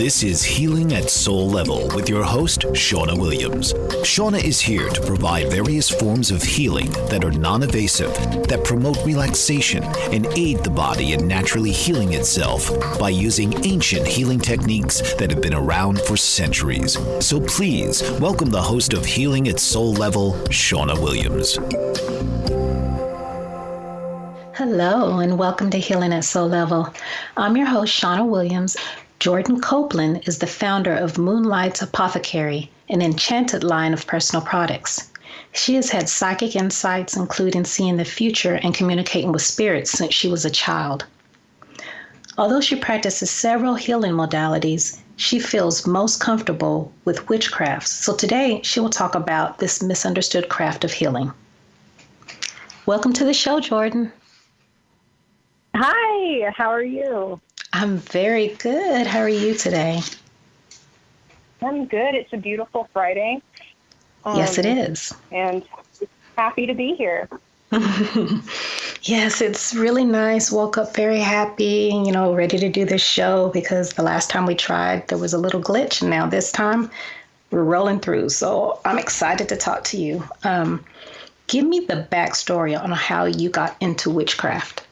This is Healing at Soul Level with your host, Shawna Williams. Shawna is here to provide various forms of healing that are non-invasive, that promote relaxation and aid the body in naturally healing itself by using ancient healing techniques that have been around for centuries. So please welcome the host of Healing at Soul Level, Shawna Williams. Hello, and welcome to Healing at Soul Level. I'm your host, Shawna Williams. Jordyn Copeland is the founder of Moonlights Apothecary, an enchanted line of personal products. She has had psychic insights, including seeing the future and communicating with spirits since she was a child. Although she practices several healing modalities, she feels most comfortable with witchcraft. So today, she will talk about this misunderstood craft of healing. Welcome to the show, Jordyn. Hi, how are you? I'm very good. How are you today? I'm good. It's a beautiful Friday. Yes, it is. And happy to be here. Yes, it's really nice. Woke up very happy, ready to do this show because the last time we tried, there was a little glitch. And now this time we're rolling through. So I'm excited to talk to you. Give me the backstory on how you got into witchcraft.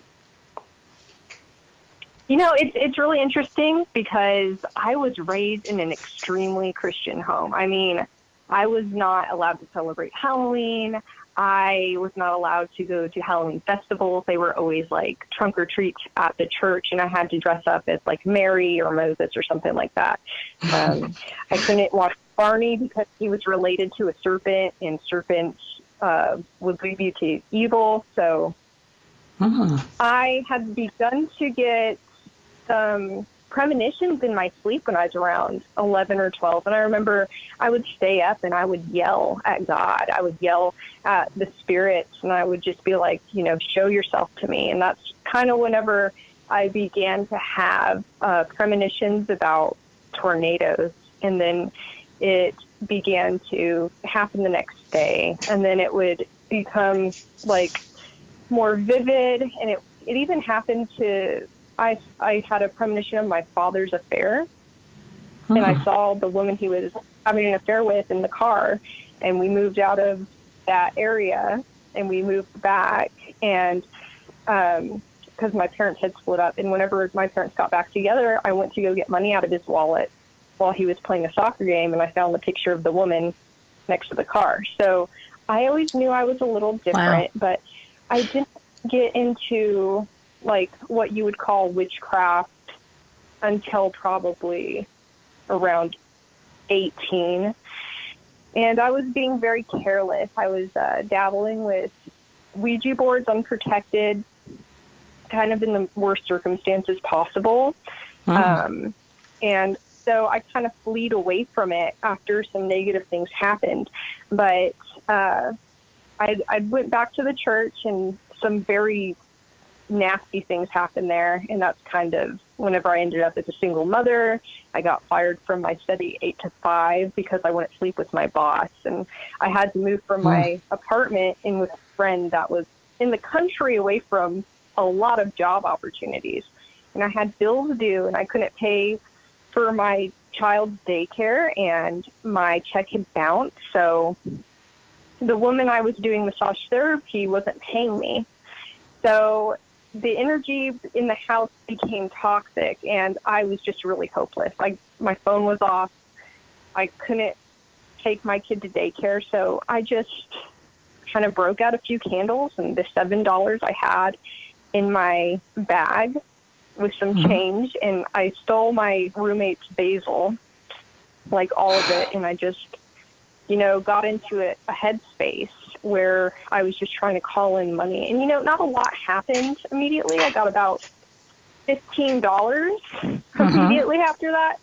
It's really interesting because I was raised in an extremely Christian home. I mean, I was not allowed to celebrate Halloween. I was not allowed to go to Halloween festivals. They were always like trunk or treats at the church, and I had to dress up as like Mary or Moses or something like that. I couldn't watch Barney because he was related to a serpent, and serpents would lead you to evil. So I had begun to get some premonitions in my sleep when I was around 11 or 12. And I remember I would stay up and I would yell at God. I would yell at the spirits, and I would just be like, show yourself to me. And that's kind of whenever I began to have premonitions about tornadoes. And then it began to happen the next day. And then it would become like more vivid. And it even happened to, I had a premonition of my father's affair, and I saw the woman he was having an affair with in the car, and we moved out of that area, and we moved back, and because my parents had split up, and whenever my parents got back together, I went to go get money out of his wallet while he was playing a soccer game, and I found the picture of the woman next to the car. So I always knew I was a little different, but I didn't get into like what you would call witchcraft until probably around 18. And I was being very careless. I was dabbling with Ouija boards unprotected, kind of in the worst circumstances possible. And so I kind of fled away from it after some negative things happened. But I went back to the church, and some very nasty things happened there, and that's kind of whenever I ended up as a single mother. I got fired from my steady 8 to 5 because I wouldn't sleep with my boss, and I had to move from my apartment in with a friend that was in the country away from a lot of job opportunities, and I had bills due, and I couldn't pay for my child's daycare, and my check had bounced. So the woman I was doing massage therapy wasn't paying me. So the energy in the house became toxic, and I was just really hopeless. My phone was off. I couldn't take my kid to daycare, so I just kind of broke out a few candles, and the $7 I had in my bag with some change, and I stole my roommate's basil, like all of it, and I just, got into a headspace where I was just trying to call in money. And, not a lot happened immediately. I got about $15 immediately after that.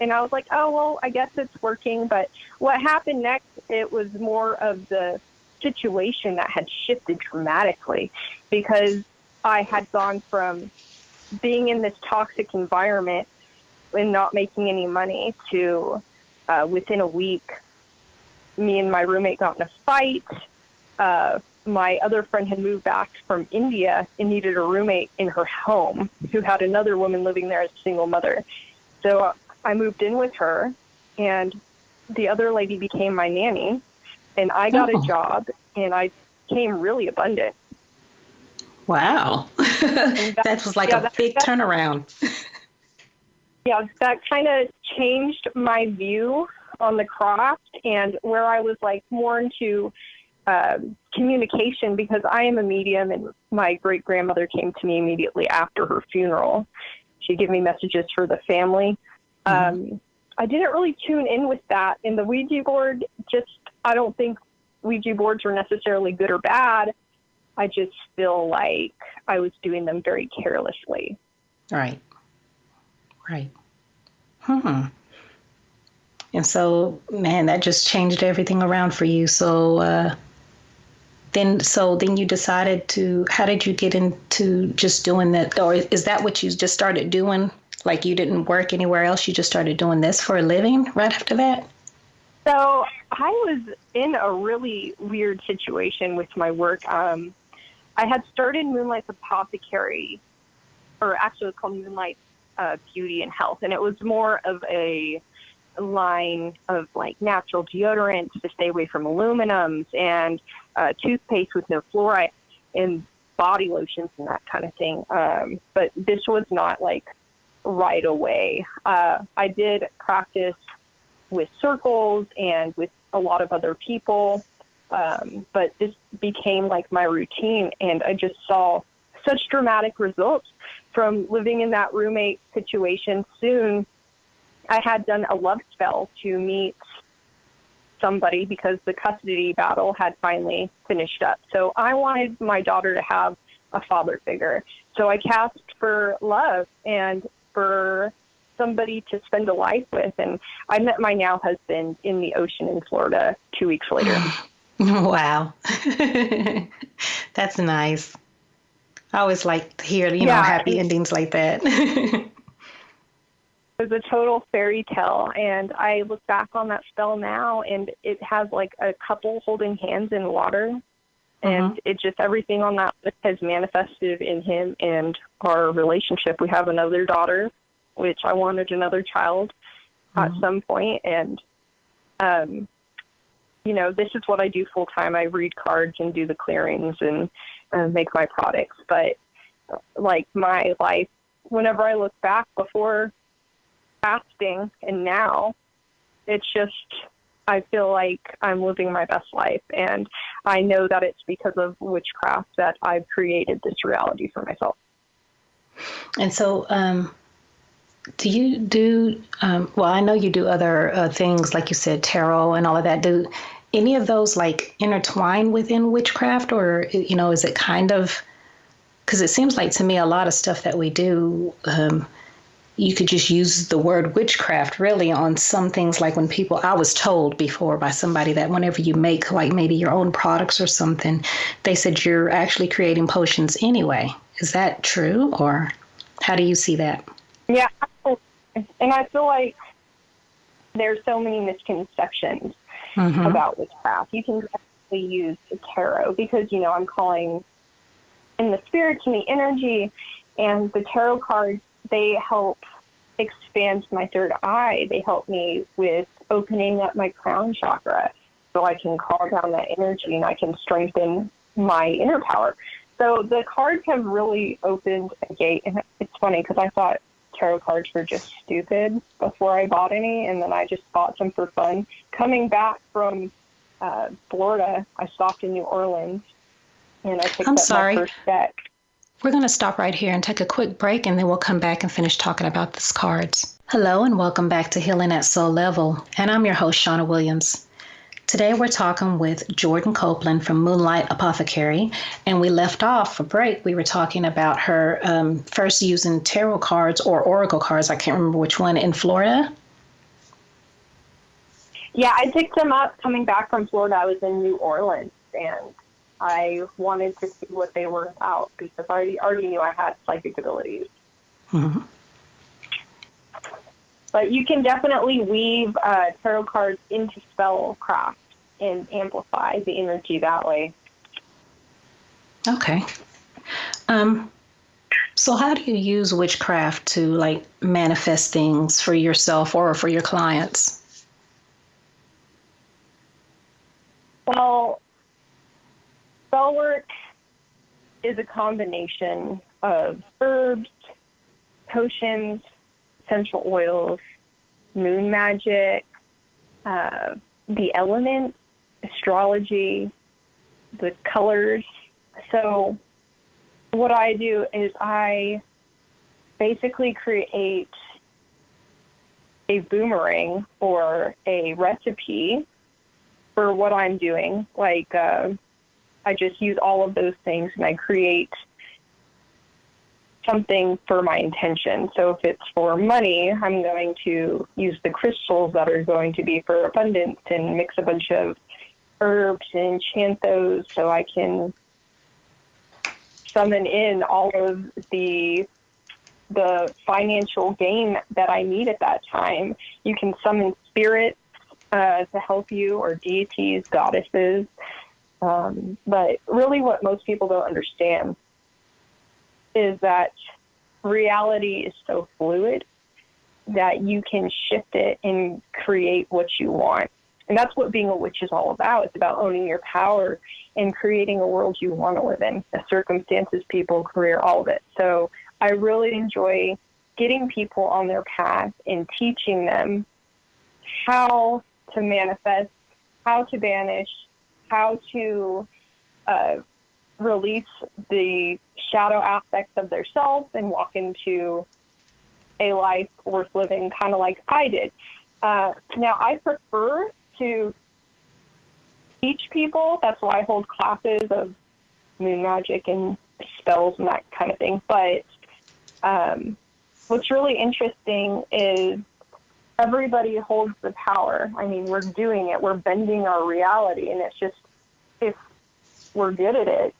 And I was like, oh, well, I guess it's working. But what happened next, it was more of the situation that had shifted dramatically, because I had gone from being in this toxic environment and not making any money to within a week, me and my roommate got in a fight. My other friend had moved back from India and needed a roommate in her home who had another woman living there as a single mother. So I moved in with her, and the other lady became my nanny, and I got a job, and I became really abundant. Wow. That was like a big turnaround. Yeah, that kind of changed my view on the craft, and where I was like more into communication, because I am a medium, and my great-grandmother came to me immediately after her funeral. She'd give me messages for the family. I didn't really tune in with that. And the Ouija board, I don't think Ouija boards are necessarily good or bad. I just feel like I was doing them very carelessly. Right. And so, man, that just changed everything around for you. So then you decided to, how did you get into just doing that? Or is that what you just started doing? Like you didn't work anywhere else? You just started doing this for a living right after that? So I was in a really weird situation with my work. I had started Moonlights Apothecary, or actually it was called Moonlights Beauty and Health. And it was more of a line of like natural deodorants to stay away from aluminums, and toothpaste with no fluoride, and body lotions and that kind of thing. But this was not like right away. I did practice with circles and with a lot of other people, but this became like my routine, and I just saw such dramatic results from living in that roommate situation. Soon I had done a love spell to meet somebody because the custody battle had finally finished up. So I wanted my daughter to have a father figure. So I cast for love and for somebody to spend a life with. And I met my now husband in the ocean in Florida 2 weeks later. Wow. That's nice. I always like to hear, happy endings like that. It was a total fairy tale, and I look back on that spell now, and it has like a couple holding hands in water, and it just, everything on that list has manifested in him and our relationship. We have another daughter, which I wanted another child at some point, and this is what I do full time. I read cards and do the clearings and make my products, but like my life, whenever I look back before fasting and now, it's just, I feel like I'm living my best life, and I know that it's because of witchcraft that I've created this reality for myself. And so do you do, well, I know you do other things, like you said, tarot and all of that. Do any of those like intertwine within witchcraft, or, is it kind of, because it seems like to me a lot of stuff that we do, you could just use the word witchcraft really on some things, like when people, I was told before by somebody that whenever you make like maybe your own products or something, they said you're actually creating potions anyway. Is that true, or how do you see that? Yeah, and I feel like there's so many misconceptions about witchcraft. You can definitely use tarot because, I'm calling in the spirits and the energy, and the tarot cards, they help expand my third eye. They help me with opening up my crown chakra so I can call down that energy and I can strengthen my inner power. So the cards have really opened a gate. And it's funny because I thought tarot cards were just stupid before I bought any, and then I just bought some for fun. Coming back from Florida, I stopped in New Orleans, and I picked up my first deck. We're going to stop right here and take a quick break, and then we'll come back and finish talking about these cards. Hello, and welcome back to Healing at Soul Level, and I'm your host, Shawna Williams. Today we're talking with Jordyn Copeland from Moonlights Apothecary, and we left off for break. We were talking about her first using tarot cards or oracle cards, I can't remember which one, in Florida. Yeah, I picked them up coming back from Florida. I was in New Orleans, and I wanted to see what they were about because I already knew I had psychic abilities. Mm-hmm. But you can definitely weave tarot cards into spellcraft and amplify the energy that way. Okay. So how do you use witchcraft to like manifest things for yourself or for your clients? Well, spell work is a combination of herbs, potions, essential oils, moon magic, the elements, astrology, the colors. So what I do is I basically create a boomerang or a recipe for what I'm doing. Like, I just use all of those things and I create something for my intention. So if it's for money, I'm going to use the crystals that are going to be for abundance and mix a bunch of herbs and enchant those so I can summon in all of the financial gain that I need at that time. You can summon spirits to help you, or deities, goddesses. But really what most people don't understand is that reality is so fluid that you can shift it and create what you want. And that's what being a witch is all about. It's about owning your power and creating a world you want to live in. The circumstances, people, career, all of it. So I really enjoy getting people on their path and teaching them how to manifest, how to banish, how to release the shadow aspects of their self and walk into a life worth living, kind of like I did. Now, I prefer to teach people. That's why I hold classes of moon magic and spells and that kind of thing. But what's really interesting is everybody holds the power. I mean, we're doing it. We're bending our reality. And it's just, if we're good at it,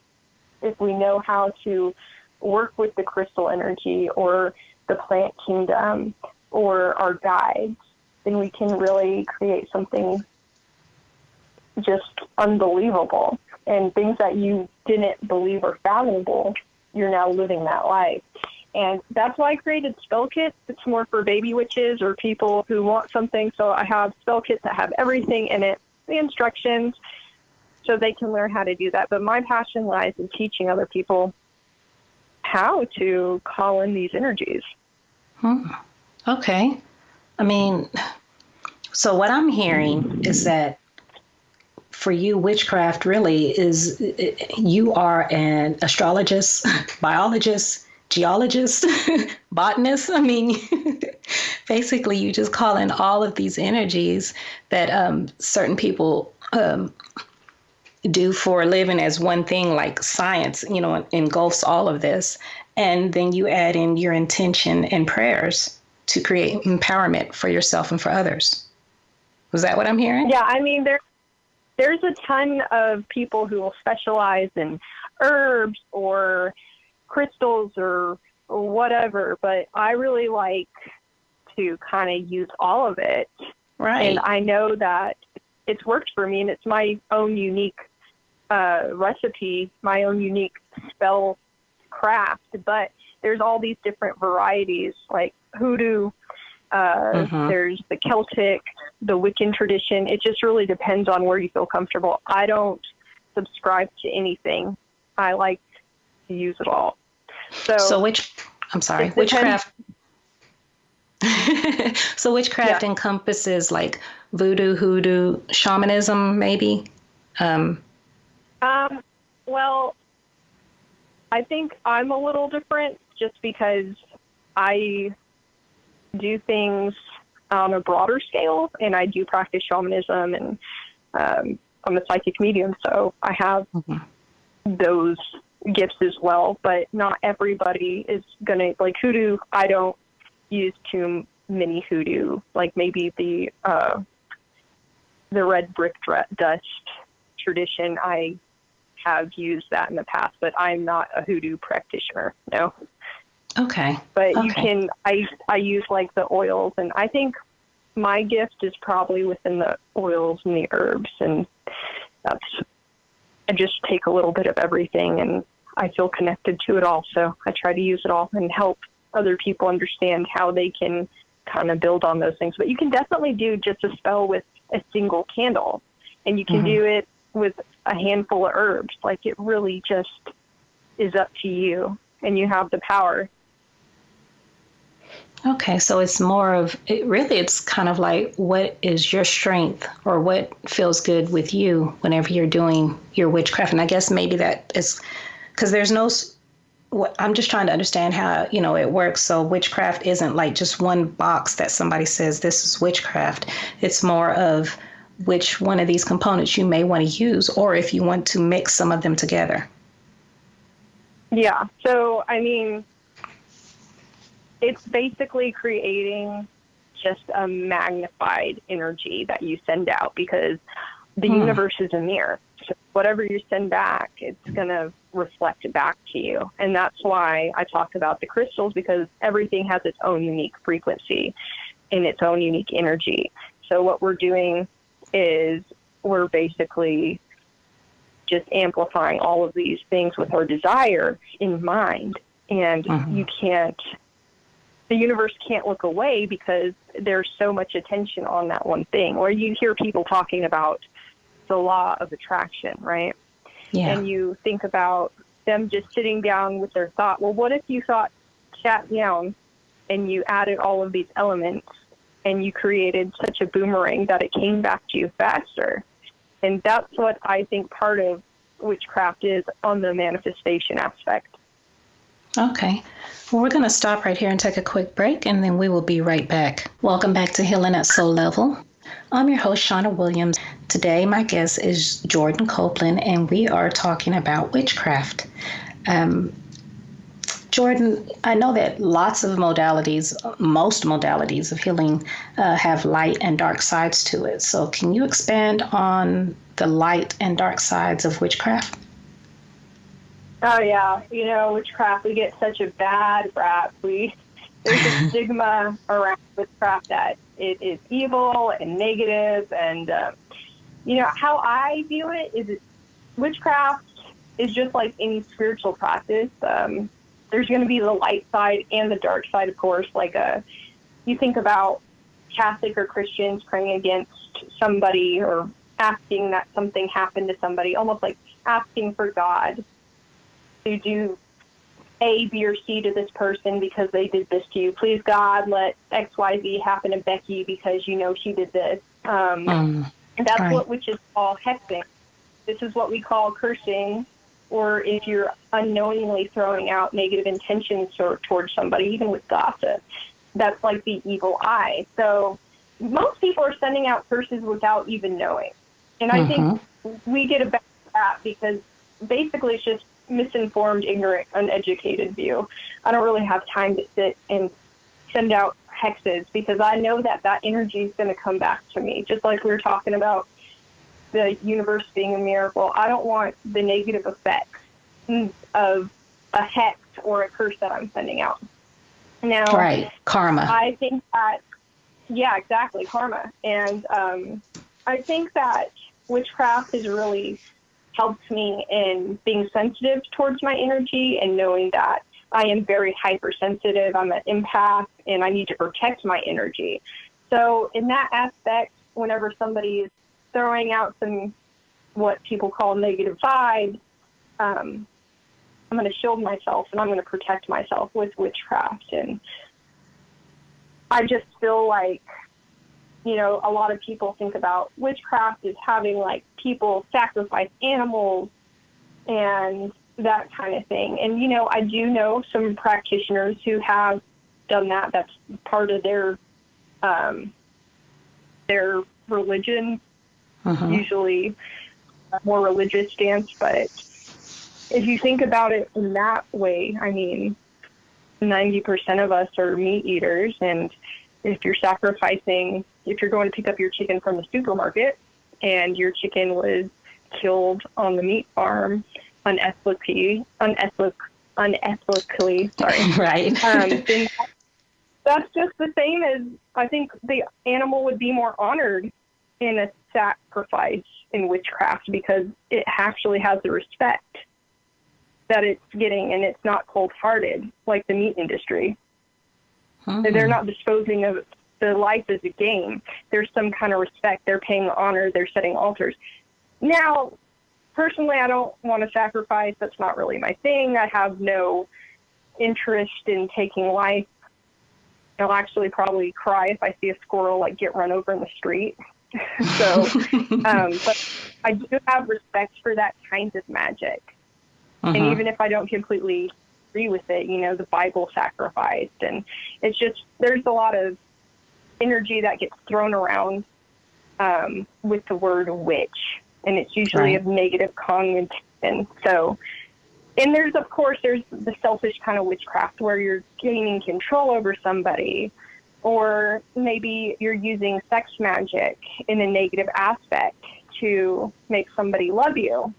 if we know how to work with the crystal energy or the plant kingdom or our guides, then we can really create something just unbelievable. And things that you didn't believe were fathomable, you're now living that life. And that's why I created spell kits. It's more for baby witches or people who want something. So I have spell kits that have everything in it, the instructions, so they can learn how to do that. But my passion lies in teaching other people how to call in these energies. Okay. I mean, so what I'm hearing is that for you, witchcraft really is, you are an astrologist, biologist, geologist, botanist. I mean, basically you just call in all of these energies that certain people do for a living as one thing, like science, you know, engulfs all of this. And then you add in your intention and prayers to create empowerment for yourself and for others. Was that what I'm hearing? Yeah, I mean, there's a ton of people who will specialize in herbs or crystals or whatever, but I really like to kind of use all of it. Right. And I know that it's worked for me, and it's my own unique recipe, my own unique spell craft. But there's all these different varieties, like hoodoo, there's the Celtic, the Wiccan tradition. It just really depends on where you feel comfortable. I don't subscribe to anything. I like to use it all. So witchcraft. So witchcraft encompasses like voodoo, hoodoo, shamanism, maybe? Well, I think I'm a little different just because I do things on a broader scale, and I do practice shamanism, and I'm a psychic medium, so I have those gifts as well. But not everybody is gonna, like hoodoo. I don't use too many hoodoo, like maybe the red brick dust tradition. I have used that in the past, but I'm not a hoodoo practitioner. No. Okay. But you can, I use like the oils, and I think my gift is probably within the oils and the herbs, and I just take a little bit of everything and I feel connected to it all. So I try to use it all and help other people understand how they can kind of build on those things. But you can definitely do just a spell with a single candle, and you can do it with a handful of herbs. Like, it really just is up to you, and you have the power. Okay, so it's more of, it's kind of like, what is your strength, or what feels good with you whenever you're doing your witchcraft? And I guess maybe that is, because there's no, I'm just trying to understand how, it works. So witchcraft isn't like just one box that somebody says this is witchcraft. It's more of which one of these components you may want to use, or if you want to mix some of them together. Yeah, so, I mean, it's basically creating just a magnified energy that you send out, because the universe is a mirror. So whatever you send back, it's going to reflect back to you. And that's why I talk about the crystals, because everything has its own unique frequency and its own unique energy. So what we're doing is we're basically just amplifying all of these things with our desire in mind. And the universe can't look away, because there's so much attention on that one thing. Or you hear people talking about the law of attraction, right? Yeah. And you think about them just sitting down with their thought. Well, what if you sat down and you added all of these elements and you created such a boomerang that it came back to you faster? And that's what I think part of witchcraft is on the manifestation aspect. Okay. Well, we're going to stop right here and take a quick break, and then we will be right back. Welcome back to Healing at Soul Level. I'm your host, Shawna Williams. Today, my guest is Jordyn Copeland, and we are talking about witchcraft. Jordyn, I know that lots of modalities, most modalities of healing have light and dark sides to it. So can you expand on the light and dark sides of witchcraft? Oh, yeah. Witchcraft, we get such a bad rap. There's a stigma around witchcraft that it is evil and negative. And, how I view it is witchcraft is just like any spiritual practice. There's going to be the light side and the dark side, of course. Like you think about Catholic or Christians praying against somebody or asking that something happened to somebody, almost like asking for God to do A, B, or C to this person because they did this to you. Please, God, let X, Y, Z happen to Becky because she did this. And that's right. What witches call hexing. This is what we call cursing, or if you're unknowingly throwing out negative intentions towards somebody, even with gossip. That's like the evil eye. So most people are sending out curses without even knowing. And I think we get a bad rap because basically it's just misinformed, ignorant, uneducated view. I don't really have time to sit and send out hexes because I know that energy is going to come back to me. Just like we were talking about the universe being a miracle, I don't want the negative effects of a hex or a curse that I'm sending out. Now, right, karma. I think that, yeah, exactly, karma. And I think that witchcraft has really helped me in being sensitive towards my energy and knowing that I am very hypersensitive. I'm an empath, and I need to protect my energy. So in that aspect, whenever somebody is throwing out some what people call negative vibes, I'm going to shield myself and I'm going to protect myself with witchcraft. And I just feel like, a lot of people think about witchcraft as having like people sacrifice animals and that kind of thing. And, I do know some practitioners who have done that. That's part of their religion, usually a more religious stance. But if you think about it in that way, 90% of us are meat eaters. And if you're going to pick up your chicken from the supermarket and your chicken was killed on the meat farm unethically, sorry. Right. Then that's just the same as I think the animal would be more honored in a sacrifice in witchcraft because it actually has the respect. that it's getting, and it's not cold-hearted like the meat industry. They're not disposing of the life as a game. There's some kind of respect. They're paying honor. They're setting altars. Now, personally, I don't want to sacrifice. That's not really my thing. I have no interest in taking life. I'll actually probably cry if I see a squirrel like get run over in the street. So, but I do have respect for that kind of magic. And even if I don't completely agree with it, you know, the Bible sacrificed, and it's just, there's a lot of energy that gets thrown around with the word witch, and it's usually of negative connotation. So, and there's, of course, there's the selfish kind of witchcraft where you're gaining control over somebody, or maybe you're using sex magic in a negative aspect to make somebody love you.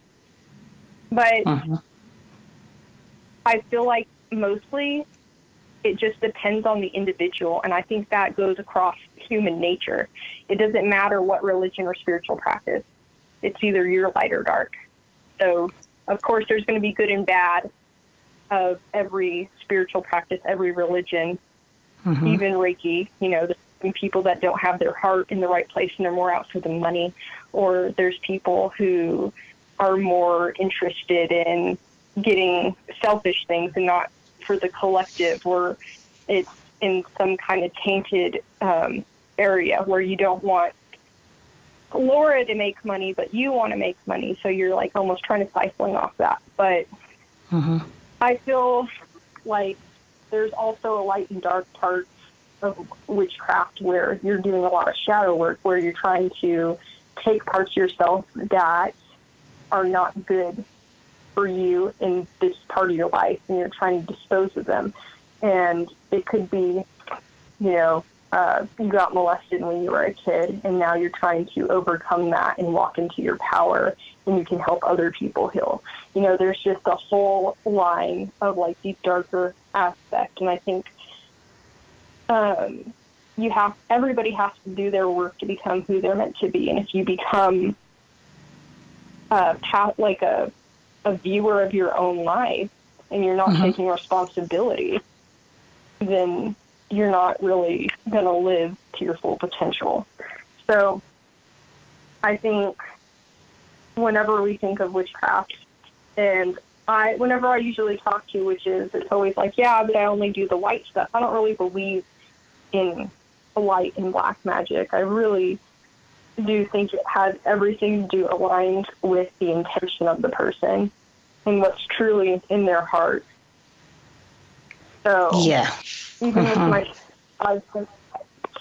But I feel like mostly it just depends on the individual, and I think that goes across human nature. It doesn't matter what religion or spiritual practice. It's either you're light or dark. So, of course, there's going to be good and bad of every spiritual practice, every religion, even Reiki. You know, there's people that don't have their heart in the right place and they're more out for the money, or there's people who are more interested in getting selfish things and not for the collective, or it's in some kind of tainted area where you don't want Laura to make money, but you want to make money, so you're like almost trying to siphoning off that. But I feel like there's also a light and dark part of witchcraft where you're doing a lot of shadow work, where you're trying to take parts of yourself that are not good for you in this part of your life, and you're trying to dispose of them. And it could be, you know, you got molested when you were a kid, and now you're trying to overcome that and walk into your power, and you can help other people heal. You know, there's just a whole line of like these darker aspects, and I think everybody has to do their work to become who they're meant to be. And if you become like a viewer of your own life and you're not taking responsibility, then you're not really going to live to your full potential. So I think whenever we think of witchcraft, and whenever I usually talk to witches, it's always like, yeah, but I only do the white stuff. I don't really believe in light and black magic. I really do think it has everything to do aligned with the intention of the person and what's truly in their heart. So even with I've done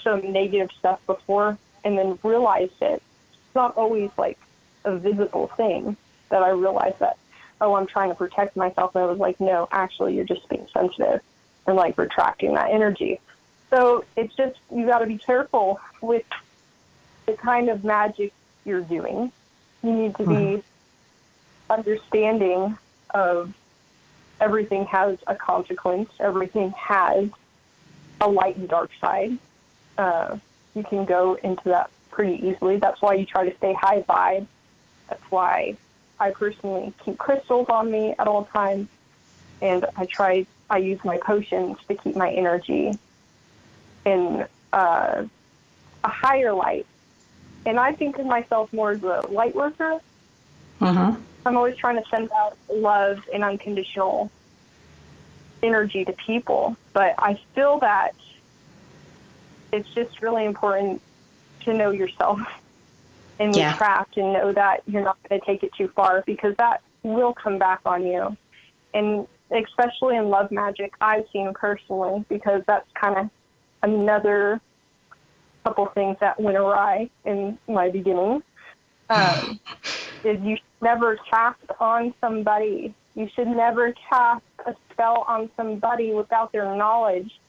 some negative stuff before and then realized it. It's not always like a visible thing that I realized that, oh, I'm trying to protect myself. And I was like, no, actually, you're just being sensitive and like retracting that energy. So it's just, you got to be careful with the kind of magic you're doing. You need to be understanding of everything has a consequence. Everything has a light and dark side. You can go into that pretty easily. That's why you try to stay high vibe. That's why I personally keep crystals on me at all times. And I use my potions to keep my energy in a higher light. And I think of myself more as a light worker. I'm always trying to send out love and unconditional energy to people. But I feel that it's just really important to know yourself in witchcraft and know that you're not going to take it too far, because that will come back on you. And especially in love magic, I've seen personally, because that's kind of another couple things that went awry in my beginning, is you should never cast on somebody. You should never cast a spell on somebody without their knowledge,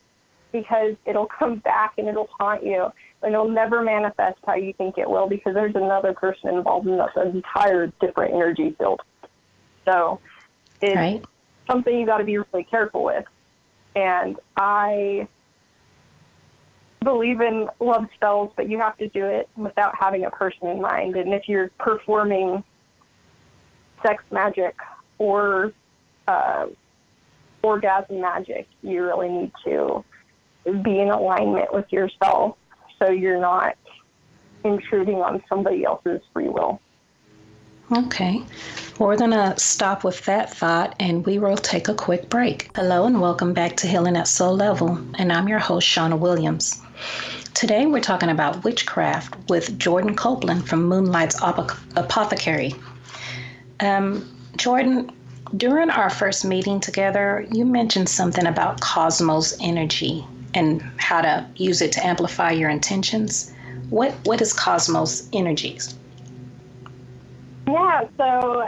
because it'll come back and it'll haunt you, and it'll never manifest how you think it will, because there's another person involved in an entire different energy field. So it's something you got to be really careful with. And I believe in love spells, but you have to do it without having a person in mind. And if you're performing sex magic or orgasm magic, you really need to be in alignment with yourself so you're not intruding on somebody else's free will. Okay. Well, we're going to stop with that thought and we will take a quick break. Hello and welcome back to Healing at Soul Level. And I'm your host, Shawna Williams. Today we're talking about witchcraft with Jordyn Copeland from Moonlights Apothecary. Jordyn, during our first meeting together, you mentioned something about cosmos energy and how to use it to amplify your intentions. What is cosmos energies? Yeah, so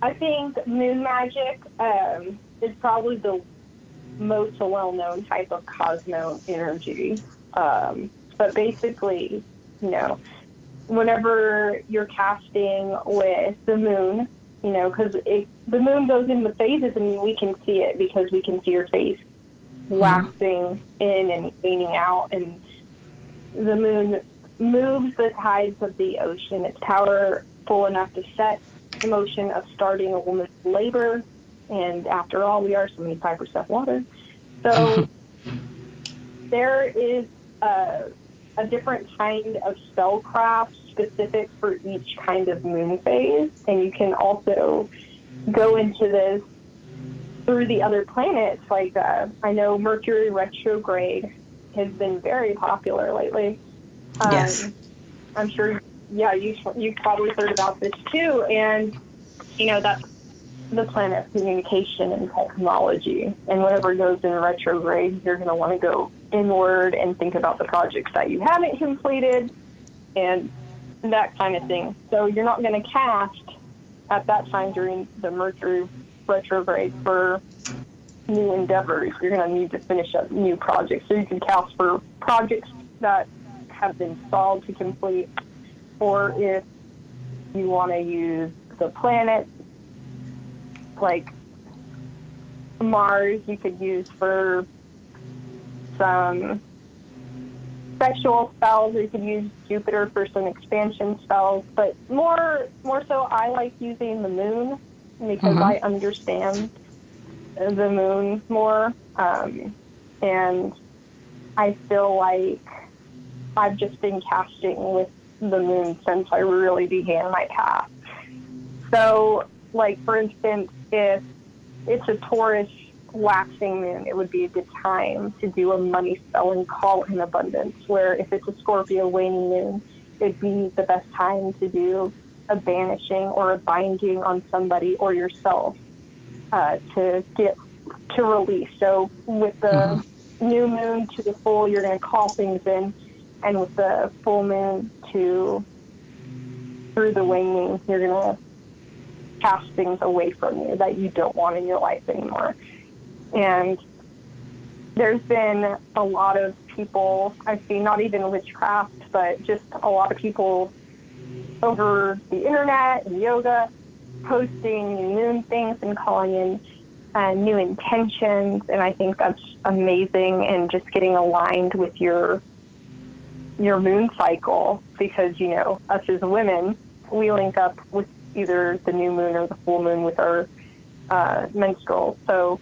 I think moon magic is probably the most well-known type of cosmo energy. But basically, whenever you're casting with the moon, because the moon goes in the phases and we can see it because we can see your face waxing in and waning out, and the moon moves the tides of the ocean. It's powerful enough to set the motion of starting a woman's labor, and after all, we are 75% water. So there is a different kind of spellcraft specific for each kind of moon phase, and you can also go into this through the other planets. Like I know Mercury retrograde has been very popular lately. Yes. I'm sure, you've probably heard about this too, and that's the planet of communication and technology. And whenever it goes in retrograde, you're going to want to go inward and think about the projects that you haven't completed and that kind of thing. So you're not going to cast at that time during the Mercury retrograde for new endeavors. You're going to need to finish up new projects. So you can cast for projects that have been stalled to complete, or if you want to use the planets like Mars, you could use for some sexual spells, or you could use Jupiter for some expansion spells. But more so, I like using the moon because I understand the moon more, and I feel like I've just been casting with the moon since I really began my path. So, like, for instance, if it's a Taurus waxing moon, it would be a good time to do a money spell and call in abundance, where if it's a Scorpio waning moon, it'd be the best time to do a banishing or a binding on somebody or yourself to get to release. So with the new moon to the full, you're going to call things in, and with the full moon through the waning, you're going to cast things away from you that you don't want in your life anymore. And there's been a lot of people I've seen, not even witchcraft, but just a lot of people over the internet and yoga posting new moon things and calling in new intentions. And I think that's amazing, and just getting aligned with your moon cycle, because, us as women, we link up with either the new moon or the full moon with our menstrual. So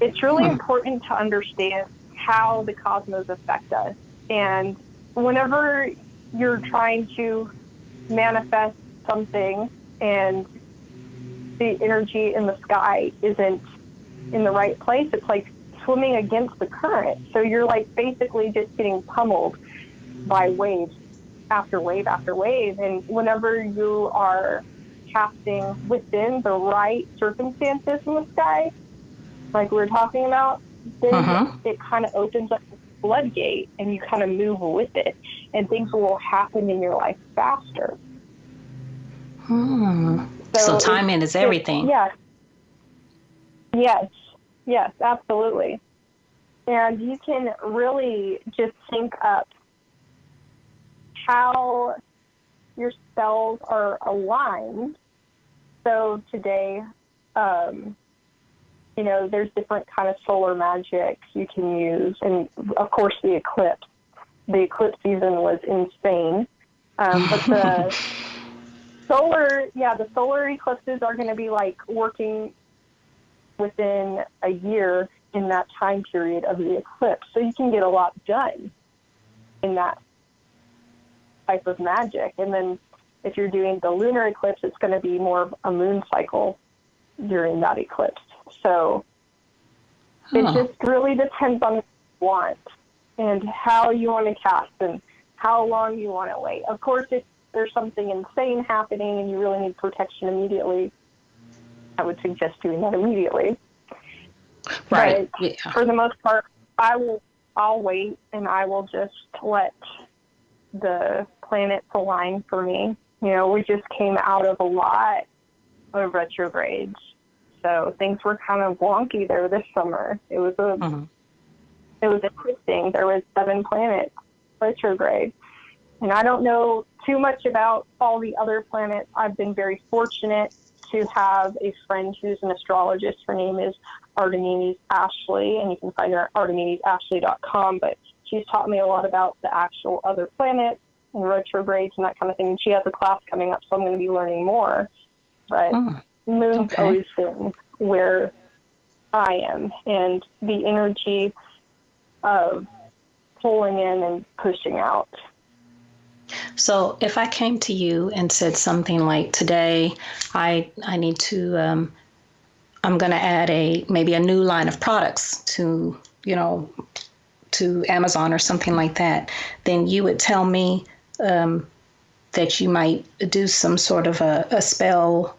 it's really important to understand how the cosmos affect us. And whenever you're trying to manifest something and the energy in the sky isn't in the right place, it's like swimming against the current. So you're like basically just getting pummeled by wave after wave after wave. And whenever you are casting within the right circumstances in the sky, like we're talking about, then it kind of opens up the floodgate and you kind of move with it, and things will happen in your life faster. So timing is everything. Yes, absolutely. And you can really just sync up how your spells are aligned. So today, there's different kind of solar magic you can use. And of course the eclipse season was insane. But the solar eclipses are going to be like working within a year in that time period of the eclipse. So you can get a lot done in that type of magic. And then if you're doing the lunar eclipse, it's going to be more of a moon cycle during that eclipse. So it just really depends on what you want and how you want to cast and how long you want to wait. Of course, if there's something insane happening and you really need protection immediately, I would suggest doing that immediately. Right. But for the most part, I'll wait and I will just let the planets align for me. You know, we just came out of a lot of retrogrades. So things were kind of wonky there this summer. It was interesting. There was 7 planets retrograde. And I don't know too much about all the other planets. I've been very fortunate to have a friend who's an astrologist. Her name is Artemides Ashley, and you can find her at artemidesashley.com. But she's taught me a lot about the actual other planets and retrogrades and that kind of thing. And she has a class coming up, so I'm going to be learning more. But Moon's always been where I am, and the energy of pulling in and pushing out. So if I came to you and said something like, today I need to, I'm going to add maybe a new line of products to Amazon or something like that, then you would tell me that you might do some sort of a spell,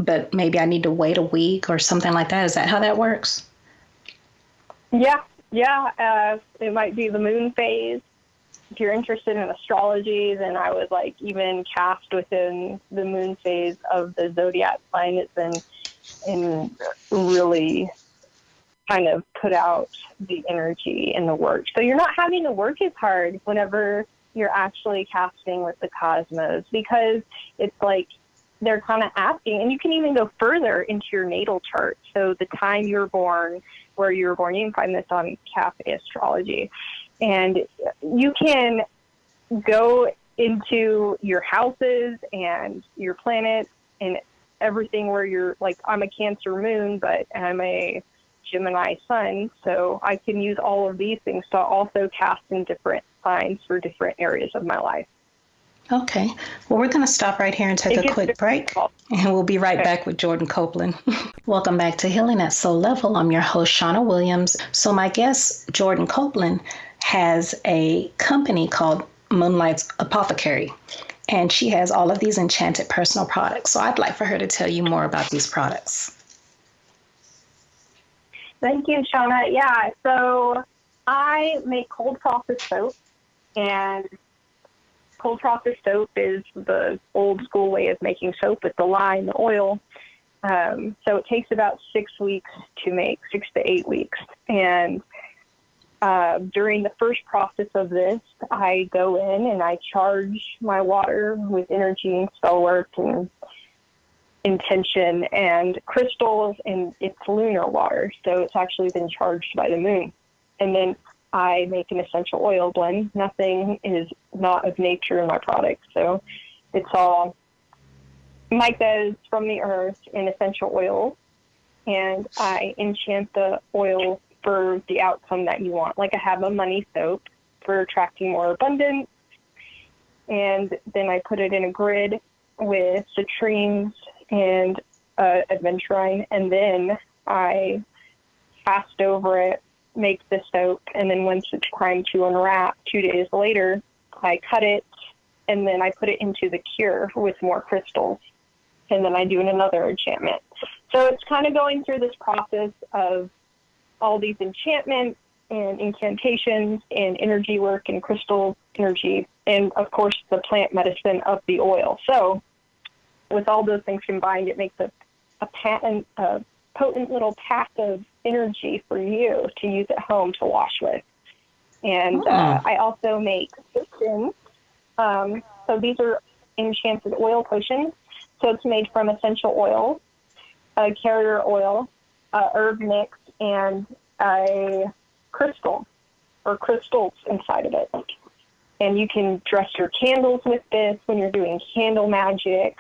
but maybe I need to wait a week or something like that. Is that how that works? Yeah. It might be the moon phase. If you're interested in astrology, then I would even cast within the moon phase of the zodiac sign it's in and really kind of put out the energy and the work. So you're not having to work as hard whenever you're actually casting with the cosmos, because it's like they're kind of asking, and you can even go further into your natal chart. So the time you were born, where you were born, you can find this on Cafe Astrology. And you can go into your houses and your planets and everything where you're like, I'm a Cancer moon, but I'm a Gemini sun. So I can use all of these things to also cast in different signs for different areas of my life. Okay. Well, we're going to stop right here and take a quick break, and we'll be right back with Jordyn Copeland. Welcome back to Healing at Soul Level. I'm your host, Shawna Williams. So my guest, Jordyn Copeland, has a company called Moonlights Apothecary, and she has all of these enchanted personal products. So I'd like for her to tell you more about these products. Thank you, Shawna. Yeah, so I make cold process soap, and cold process soap is the old school way of making soap with the lye and the oil. So it takes about 6 weeks to make, 6 to 8 weeks. And during the first process of this, I go in and I charge my water with energy and spell work and intention and crystals, and it's lunar water, so it's actually been charged by the moon. And then I make an essential oil blend. Nothing is not of nature in my product, so it's all micas from the earth and essential oils, and I enchant the oil for the outcome that you want. Like I have a money soap for attracting more abundance, and then I put it in a grid with citrines and adventurine, and then I cast over it, make the soap, and then once it's time to unwrap 2 days later, I cut it, and then I put it into the cure with more crystals, and then I do another enchantment. So it's kind of going through this process of all these enchantments and incantations and energy work and crystal energy, and of course the plant medicine of the oil. So with all those things combined, it makes a potent little pack of energy for you to use at home to wash with. And I also make potions. So these are enchanted oil potions. So it's made from essential oil, carrier oil, herb mix, and a crystal or crystals inside of it. And you can dress your candles with this when you're doing candle magic,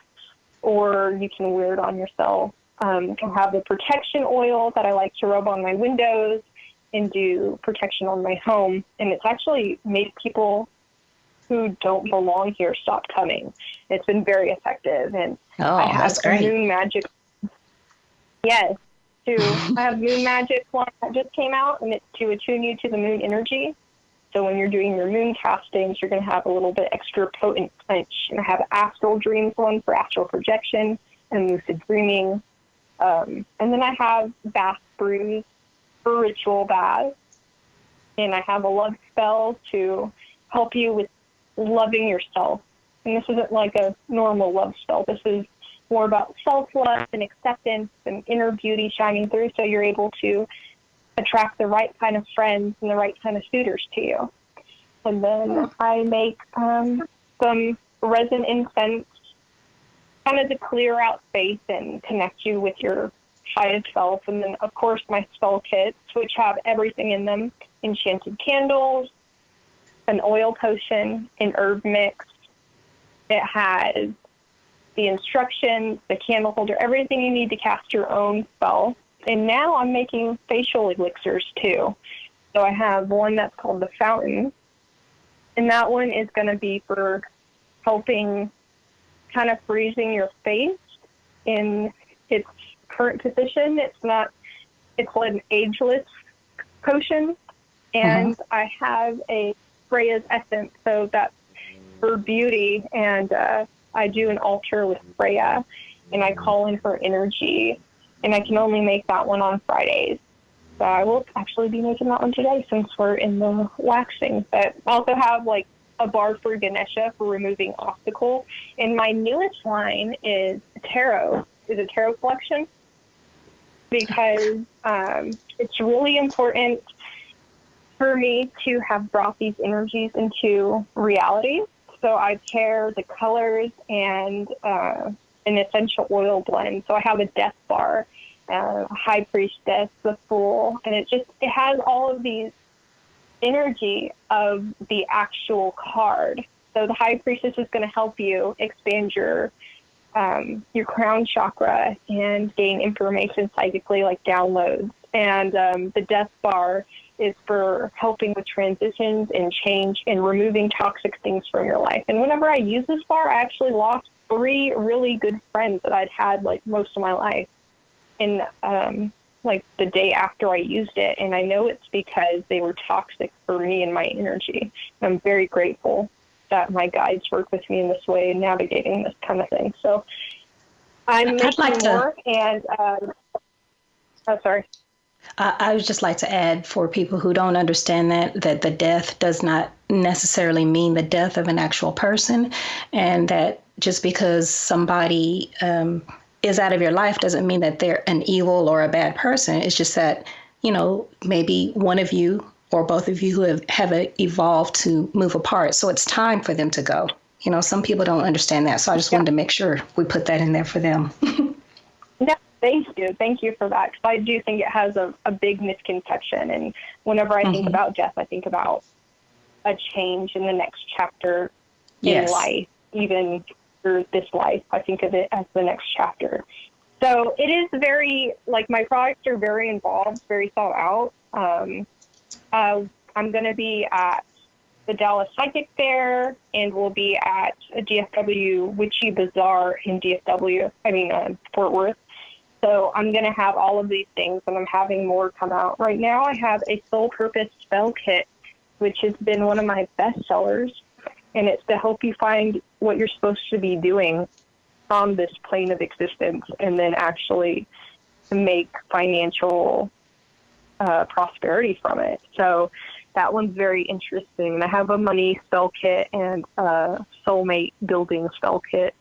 or you can wear it on yourself I have the protection oil that I like to rub on my windows and do protection on my home. And it's actually made people who don't belong here stop coming. It's been very effective. And I have that's great. Moon Magic. Yes, too. I have Moon Magic one that just came out, and it's to attune you to the moon energy. So when you're doing your moon castings, you're going to have a little bit extra potent punch. And I have Astral Dreams one for astral projection and lucid dreaming. And then I have bath brews for ritual baths. And I have a love spell to help you with loving yourself. And this isn't like a normal love spell. This is more about self-love and acceptance and inner beauty shining through, so you're able to attract the right kind of friends and the right kind of suitors to you. And then I make some resin incense kind of to clear out space and connect you with your highest self. And then, of course, my spell kits, which have everything in them: enchanted candles, an oil potion, an herb mix. It has the instructions, the candle holder, everything you need to cast your own spell. And now I'm making facial elixirs too. So I have one that's called the Fountain, and that one is going to be for helping kind of freezing your face in its current position. It's like an ageless potion. And I have a Freya's Essence, so that's for beauty. And I do an altar with Freya, and I call in her energy. And I can only make that one on Fridays. So I will actually be making that one today since we're in the waxing. But I also have like a bar for Ganesha for removing obstacle. And my newest line is tarot. Is a tarot collection, because it's really important for me to have brought these energies into reality. So I pair the colors and an essential oil blend. So I have a death bar, high priestess, the fool, and it has all of these energy of the actual card. So the high priestess is going to help you expand your crown chakra and gain information psychically, like downloads. And the death bar is for helping with transitions and change and removing toxic things from your life. And whenever I use this bar, I actually lost 3 really good friends that I'd had like most of my life. And like the day after I used it, and I know it's because they were toxic for me and my energy. And I'm very grateful that my guides work with me in this way and navigating this kind of thing. So I'm making more, and sorry. I would just like to add, for people who don't understand that the death does not necessarily mean the death of an actual person, and that just because somebody is out of your life doesn't mean that they're an evil or a bad person. It's just that, maybe one of you or both of you who have evolved to move apart. So it's time for them to go. Some people don't understand that. So I just wanted to make sure we put that in there for them. No, thank you. Thank you for that. Because I do think it has a big misconception. And whenever I think about death, I think about a change in the next chapter in life, even through this life. I think of it as the next chapter. So it is very, like, my products are very involved, very thought out. I'm going to be at the Dallas Psychic Fair, and we'll be at a DFW Witchy Bazaar in Fort Worth. So I'm going to have all of these things, and I'm having more come out. Right now I have a Soul Purpose Spell Kit, which has been one of my best sellers, and it's to help you find what you're supposed to be doing on this plane of existence, and then actually make financial prosperity from it. So that one's very interesting. And I have a money spell kit and a soulmate building spell kit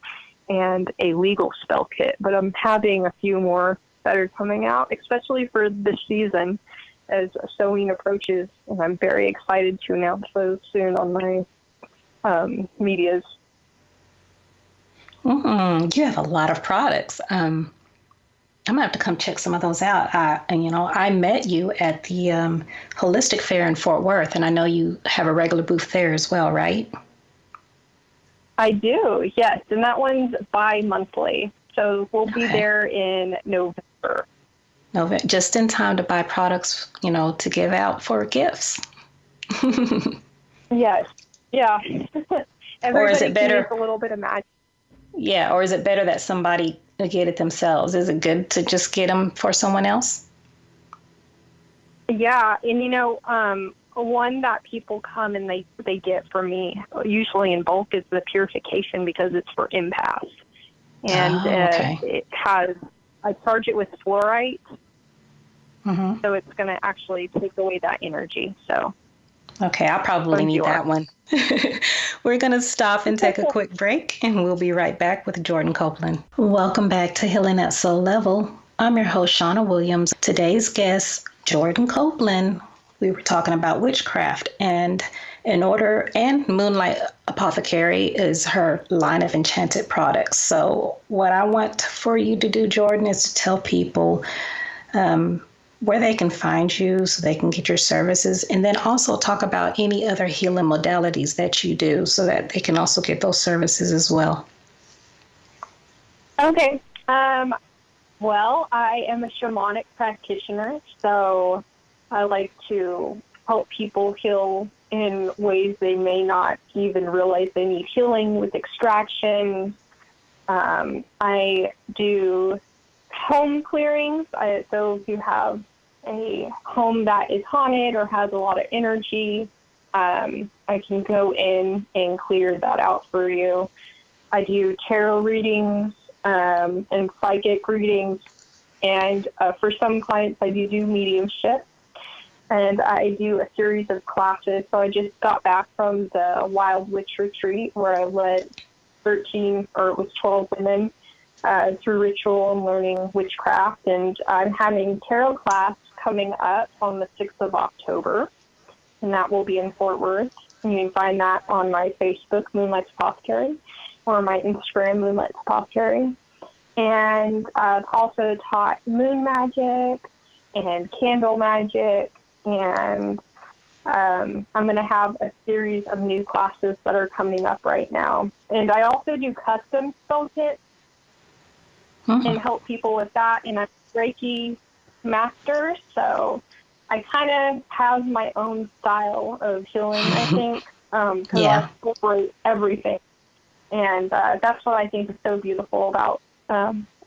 and a legal spell kit. But I'm having a few more that are coming out, especially for this season as sewing approaches. And I'm very excited to announce those soon on my medias. You have a lot of products. I'm gonna have to come check some of those out. I met you at the Holistic Fair in Fort Worth, and I know you have a regular booth there as well, right? I do, yes, and that one's bi-monthly. So we'll be there in November. November, just in time to buy products, to give out for gifts. Yes. Yeah. Or is it better? Needs a little bit of magic. Yeah. Or is it better that somebody get it themselves? Is it good to just get them for someone else? Yeah. And, one that people come and they get from me, usually in bulk, is the purification, because it's for empaths. And it has, I charge it with fluorite. Mm-hmm. So it's going to actually take away that energy. So. Okay, I'll probably need that one. We're going to stop and take a quick break, and we'll be right back with Jordyn Copeland. Welcome back to Healing at Soul Level. I'm your host, Shawna Williams. Today's guest, Jordyn Copeland. We were talking about witchcraft, and Moonlight Apothecary is her line of enchanted products. So what I want for you to do, Jordyn, is to tell people where they can find you so they can get your services, and then also talk about any other healing modalities that you do so that they can also get those services as well. Okay. Well, I am a shamanic practitioner, so I like to help people heal in ways they may not even realize they need healing, with extraction. I do home clearings. So if you have a home that is haunted or has a lot of energy, I can go in and clear that out for you. I do tarot readings and psychic readings, and for some clients I do mediumship, and I do a series of classes. So I just got back from the Wild Witch Retreat, where I led 12 women through ritual and learning witchcraft, and I'm having tarot class coming up on the 6th of October, and that will be in Fort Worth. And you can find that on my Facebook, Moonlights Apothecary, or my Instagram, Moonlights Apothecary. And I've also taught moon magic and candle magic, and I'm going to have a series of new classes that are coming up right now. And I also do custom spell kits and help people with that. And I'm a Reiki master, so I kind of have my own style of healing, I think, because I incorporate everything. And that's what I think is so beautiful about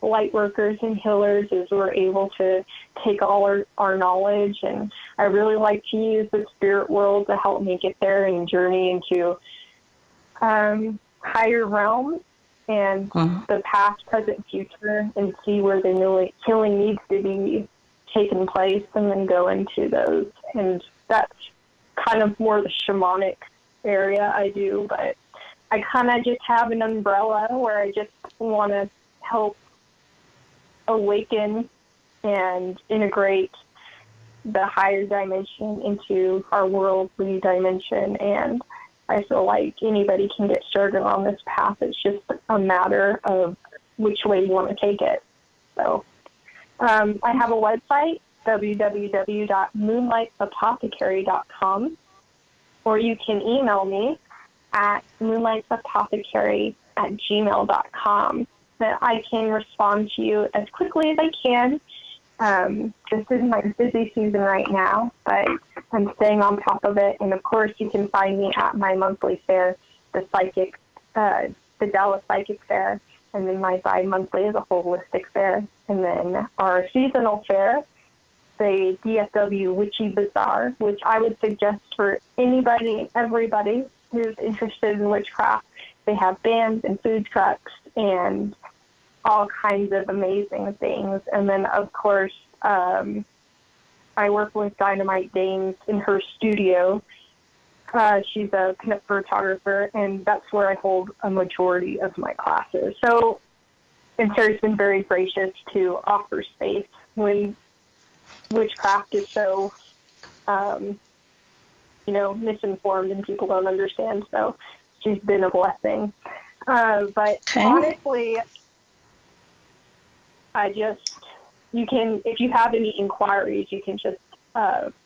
light workers and healers, is we're able to take all our knowledge, and I really like to use the spirit world to help me get there and journey into higher realms and the past, present, future, and see where the healing needs to be taken place, and then go into those. And that's kind of more the shamanic area I do, but I kind of just have an umbrella where I just want to help awaken and integrate the higher dimension into our worldly dimension. And I feel like anybody can get started on this path. It's just a matter of which way you want to take it. So I have a website, www.moonlightsapothecary.com, or you can email me at moonlightsapothecary@gmail.com. That I can respond to you as quickly as I can. This is my busy season right now, but I'm staying on top of it. And of course, you can find me at my monthly fair, the Dallas Psychic Fair, and then my bi-monthly is a holistic fair, and then our seasonal fair, the DFW Witchy Bazaar, which I would suggest for anybody, everybody who's interested in witchcraft. They have bands and food trucks and all kinds of amazing things. And then, of course, I work with Dynamite Danes in her studio. She's a pinup photographer, and that's where I hold a majority of my classes. So, and Sarah's been very gracious to offer space when witchcraft is so, misinformed and people don't understand. So she's been a blessing. But honestly, you can, if you have any inquiries, you can just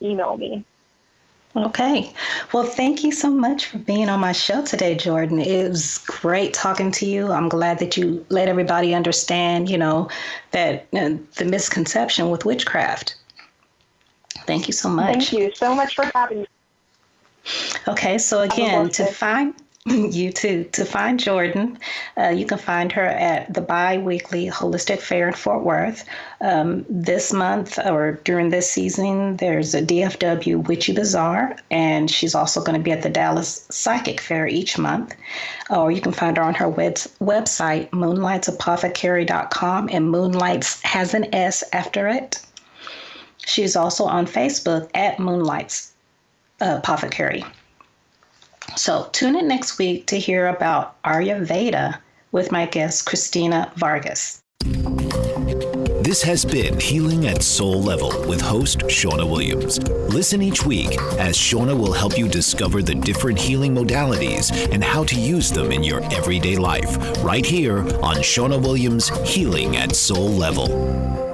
email me. Okay. Well, thank you so much for being on my show today, Jordyn. It was great talking to you. I'm glad that you let everybody understand, that the misconception with witchcraft. Thank you so much. Thank you so much for having me. Okay, so again, to find you too, to find Jordyn, you can find her at the bi-weekly Holistic Fair in Fort Worth. This month or during this season, there's a DFW Witchy Bazaar, and she's also going to be at the Dallas Psychic Fair each month. Or you can find her on her website, moonlightsapothecary.com, and Moonlights has an S after it. She's also on Facebook at Moonlights Apothecary. So tune in next week to hear about Ayurveda with my guest, Christina Vargas. This has been Healing at Soul Level with host Shawna Williams. Listen each week as Shawna will help you discover the different healing modalities and how to use them in your everyday life, right here on Shawna Williams' Healing at Soul Level.